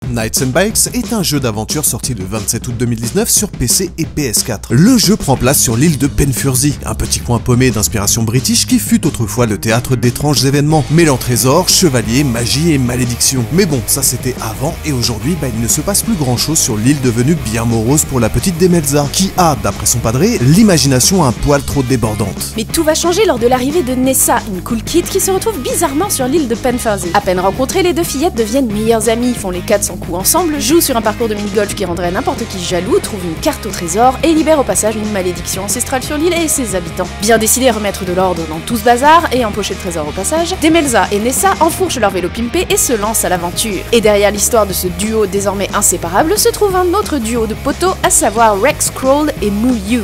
Knights and Bikes est un jeu d'aventure sorti le 27 août 2019 sur PC et PS4. Le jeu prend place sur l'île de Penfurzy, un petit coin paumé d'inspiration british qui fut autrefois le théâtre d'étranges événements, mêlant trésors, chevaliers, magie et malédiction. Mais bon, ça c'était avant, et aujourd'hui, il ne se passe plus grand chose sur l'île devenue bien morose pour la petite Demelza, qui a, d'après son padré, l'imagination un poil trop débordante. Mais tout va changer lors de l'arrivée de Nessa, une cool kid qui se retrouve bizarrement sur l'île de Penfurzy. À peine rencontrées, les deux fillettes deviennent meilleures amies, font les 400 coups ensemble, jouent sur un parcours de mini-golf qui rendrait n'importe qui jaloux, trouvent une carte au trésor et libèrent au passage une malédiction ancestrale sur l'île et ses habitants. Bien décidés à remettre de l'ordre dans tout ce bazar et empocher le trésor au passage, Demelza et Nessa enfourchent leur vélo pimpé et se lancent à l'aventure. Et derrière l'histoire de ce duo désormais inséparable se trouve un autre duo de poteaux, à savoir Rex Crawl et Moo Yu.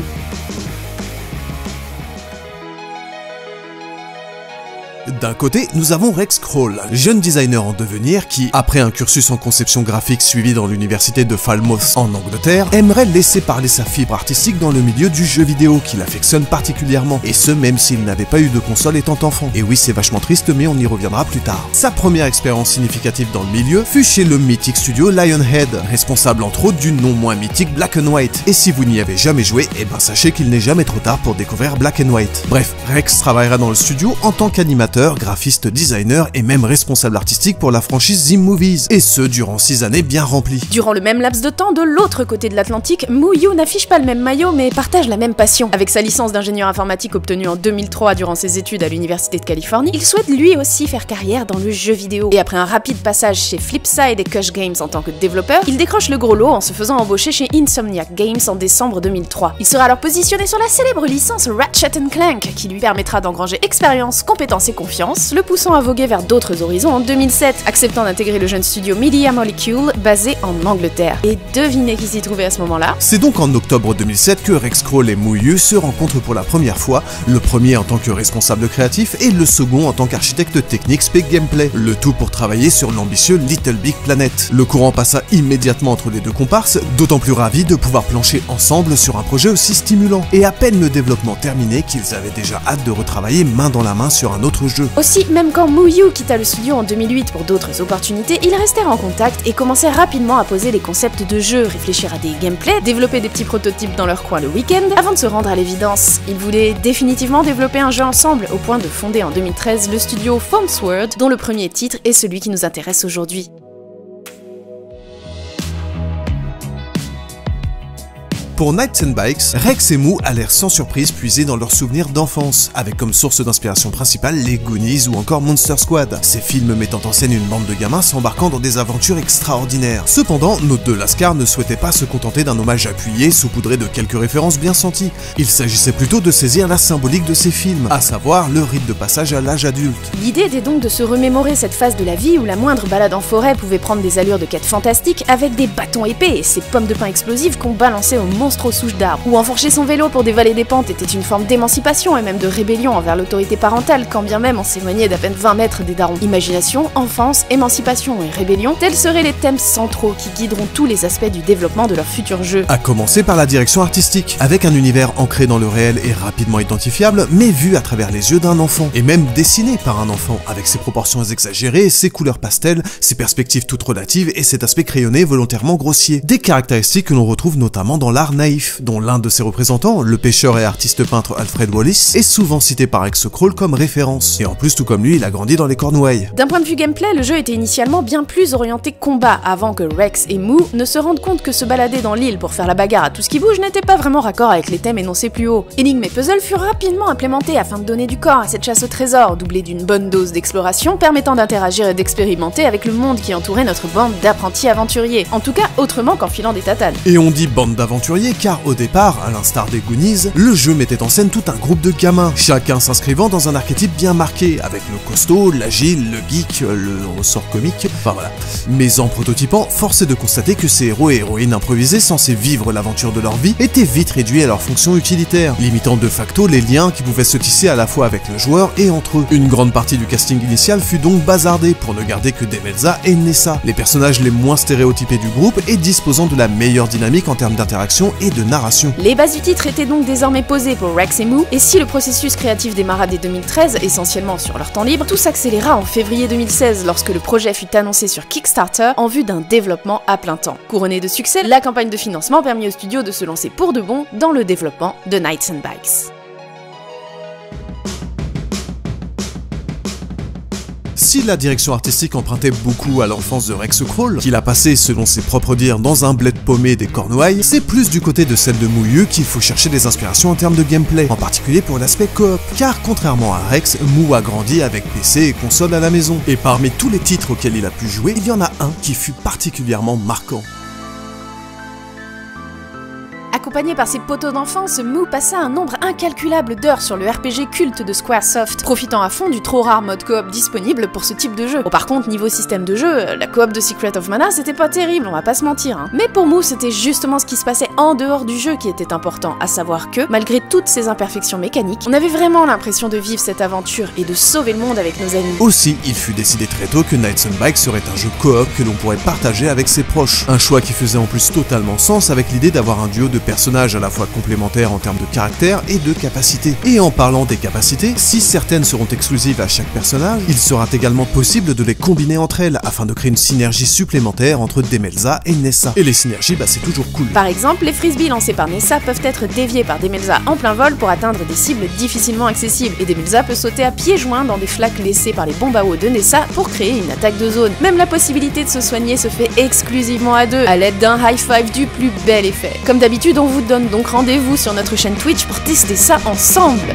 D'un côté, nous avons Rex Crawl, jeune designer en devenir qui, après un cursus en conception graphique suivi dans l'université de Falmouth en Angleterre, aimerait laisser parler sa fibre artistique dans le milieu du jeu vidéo qu'il affectionne particulièrement, et ce même s'il n'avait pas eu de console étant enfant. Et oui, c'est vachement triste, mais on y reviendra plus tard. Sa première expérience significative dans le milieu fut chez le mythique studio Lionhead, responsable entre autres du non moins mythique Black and White. Et si vous n'y avez jamais joué, sachez qu'il n'est jamais trop tard pour découvrir Black and White. Bref, Rex travaillera dans le studio en tant qu'animateur, graphiste, designer et même responsable artistique pour la franchise The Movies, et ce durant 6 années bien remplies. Durant le même laps de temps, de l'autre côté de l'Atlantique, Moo Yu n'affiche pas le même maillot mais partage la même passion. Avec sa licence d'ingénieur informatique obtenue en 2003 durant ses études à l'université de Californie, il souhaite lui aussi faire carrière dans le jeu vidéo. Et après un rapide passage chez Flipside et Kush Games en tant que développeur, il décroche le gros lot en se faisant embaucher chez Insomniac Games en décembre 2003. Il sera alors positionné sur la célèbre licence Ratchet & Clank qui lui permettra d'engranger expérience, compétences et confiance, le poussant à voguer vers d'autres horizons en 2007, acceptant d'intégrer le jeune studio Media Molecule basé en Angleterre. Et devinez qui s'y trouvait à ce moment-là? C'est donc en octobre 2007 que Rex Crawl et Moo Yu se rencontrent pour la première fois, le premier en tant que responsable créatif et le second en tant qu'architecte technique spec gameplay, le tout pour travailler sur l'ambitieux Little Big Planet. Le courant passa immédiatement entre les deux comparses, d'autant plus ravis de pouvoir plancher ensemble sur un projet aussi stimulant, et à peine le développement terminé qu'ils avaient déjà hâte de retravailler main dans la main sur un autre jeu. Aussi, même quand Moo Yu quitta le studio en 2008 pour d'autres opportunités, ils restèrent en contact et commencèrent rapidement à poser les concepts de jeu, réfléchir à des gameplays, développer des petits prototypes dans leur coin le week-end, avant de se rendre à l'évidence. Ils voulaient définitivement développer un jeu ensemble, au point de fonder en 2013 le studio Foamsword, dont le premier titre est celui qui nous intéresse aujourd'hui. Pour Knights and Bikes, Rex et Moo allèrent sans surprise puiser dans leurs souvenirs d'enfance, avec comme source d'inspiration principale les Goonies ou encore Monster Squad, ces films mettant en scène une bande de gamins s'embarquant dans des aventures extraordinaires. Cependant, nos deux lascars ne souhaitaient pas se contenter d'un hommage appuyé saupoudré de quelques références bien senties. Il s'agissait plutôt de saisir la symbolique de ces films, à savoir le rite de passage à l'âge adulte. L'idée était donc de se remémorer cette phase de la vie où la moindre balade en forêt pouvait prendre des allures de quête fantastique avec des bâtons épais et ces pommes de pain explosives qu'on balançait aux monstres aux souches d'arbres. Ou enfourcher son vélo pour dévaler des pentes était une forme d'émancipation et même de rébellion envers l'autorité parentale, quand bien même on s'éloignait d'à peine 20 mètres des darons. Imagination, enfance, émancipation et rébellion, tels seraient les thèmes centraux qui guideront tous les aspects du développement de leur futur jeu. À commencer par la direction artistique, avec un univers ancré dans le réel et rapidement identifiable, mais vu à travers les yeux d'un enfant, et même dessiné par un enfant, avec ses proportions exagérées, ses couleurs pastel, ses perspectives toutes relatives et cet aspect crayonné volontairement grossier. Des caractéristiques que l'on retrouve notamment dans l'art naïf, dont l'un de ses représentants, le pêcheur et artiste peintre Alfred Wallace, est souvent cité par Rex Crawl comme référence. Et en plus, tout comme lui, il a grandi dans les Cornouailles. D'un point de vue gameplay, le jeu était initialement bien plus orienté combat, avant que Rex et Moo ne se rendent compte que se balader dans l'île pour faire la bagarre à tout ce qui bouge n'était pas vraiment raccord avec les thèmes énoncés plus haut. Énigmes et puzzles furent rapidement implémentés afin de donner du corps à cette chasse au trésor, doublée d'une bonne dose d'exploration permettant d'interagir et d'expérimenter avec le monde qui entourait notre bande d'apprentis aventuriers. En tout cas, autrement qu'en filant des tatanes. Et on dit bande d'aventuriers car au départ, à l'instar des Goonies, le jeu mettait en scène tout un groupe de gamins, chacun s'inscrivant dans un archétype bien marqué, avec le costaud, l'agile, le geek, le ressort comique, enfin voilà. Mais en prototypant, force est de constater que ces héros et héroïnes improvisés censés vivre l'aventure de leur vie étaient vite réduits à leur fonction utilitaire, limitant de facto les liens qui pouvaient se tisser à la fois avec le joueur et entre eux. Une grande partie du casting initial fut donc bazardée pour ne garder que Demelza et Nessa, les personnages les moins stéréotypés du groupe et disposant de la meilleure dynamique en termes d'interaction d'action et de narration. Les bases du titre étaient donc désormais posées pour Rex et Moo, et si le processus créatif démarra dès 2013, essentiellement sur leur temps libre, tout s'accéléra en février 2016 lorsque le projet fut annoncé sur Kickstarter en vue d'un développement à plein temps. Couronnée de succès, la campagne de financement permit au studio de se lancer pour de bon dans le développement de Knights and Bikes. Si la direction artistique empruntait beaucoup à l'enfance de Rex Crawl, qu'il a passé selon ses propres dires dans un bled paumé des Cornouailles, c'est plus du côté de celle de Moo qu'il faut chercher des inspirations en termes de gameplay, en particulier pour l'aspect coop, car contrairement à Rex, Moo a grandi avec PC et console à la maison, et parmi tous les titres auxquels il a pu jouer, il y en a un qui fut particulièrement marquant. Accompagné par ses potos d'enfance, Moo passa un nombre incalculable d'heures sur le RPG culte de Squaresoft, profitant à fond du trop rare mode coop disponible pour ce type de jeu. Bon, par contre, niveau système de jeu, la coop de Secret of Mana c'était pas terrible, on va pas se mentir. Mais pour Moo, c'était justement ce qui se passait en dehors du jeu qui était important, à savoir que, malgré toutes ces imperfections mécaniques, on avait vraiment l'impression de vivre cette aventure et de sauver le monde avec nos amis. Aussi, il fut décidé très tôt que Knights and Bikes serait un jeu coop que l'on pourrait partager avec ses proches. Un choix qui faisait en plus totalement sens avec l'idée d'avoir un duo de personnages à la fois complémentaires en termes de caractère et de capacité. Et en parlant des capacités, si certaines seront exclusives à chaque personnage, il sera également possible de les combiner entre elles afin de créer une synergie supplémentaire entre Demelza et Nessa. Et les synergies, c'est toujours cool. Par exemple, les frisbees lancés par Nessa peuvent être déviés par Demelza en plein vol pour atteindre des cibles difficilement accessibles, et Demelza peut sauter à pieds joints dans des flaques laissées par les bombes à eau de Nessa pour créer une attaque de zone. Même la possibilité de se soigner se fait exclusivement à deux, à l'aide d'un high five du plus bel effet. Comme d'habitude, on vous donne donc rendez-vous sur notre chaîne Twitch pour tester ça ensemble.